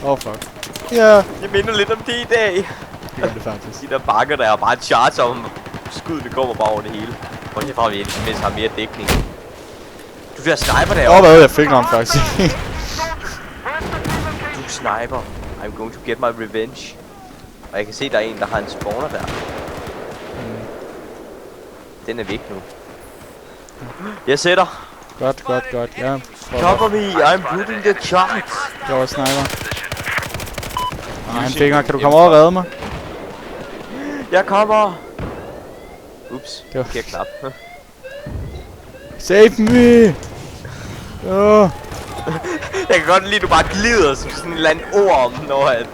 Oh fuck. Ja. Jeg minder lidt om det i dag. Det gør det faktisk. De der bakker der er bare charge om skuddene kommer bare over det hele. Og herfra vi mindst har mere dækning. Du der sniper derovre. Hvad? Jeg fik ham faktisk. Du sniper. I'm going to get my revenge. Og jeg kan se, der er en, der har en spawner der. Den er væk nu. Jeg sætter. Godt. Ja. Cover me, I'm putting the charge. Jeg var sniper. Nej, han fik mig. Kan du komme over og redde mig? Jeg kommer. Ups, Det var- forkert knap. Save me! Åh. Jeg kan godt lide, at du bare glider som sådan en eller anden orm, når at,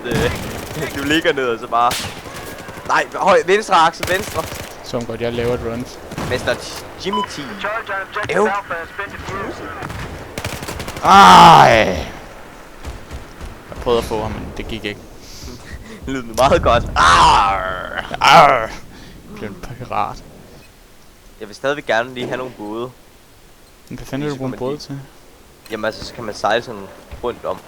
du ligger ned og så bare... Nej, høj, venstre akse, venstre. Som godt, jeg laver et run. Mester Jimmy T. Ew. Ej! Jeg prøvede at få ham, men det gik ikke. Det lyder meget godt. Arr. Arr! Jeg blev en pirat. Jeg vil stadigvæk gerne lige have nogle både. Men hvad fanden vil du bruge en båd til? Jamen altså, så kan man sejle sådan rundt om.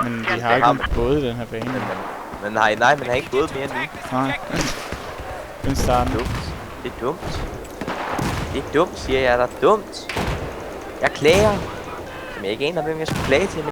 Men vi har ikke en båd i den her bane. Men nej, man har ikke både mere nu. Nej. Den starter. Dumt. Det er dumt. Det er dumt, siger jeg. Der er dumt. Jeg klager. Som jeg ikke aner, hvem jeg skulle klage til.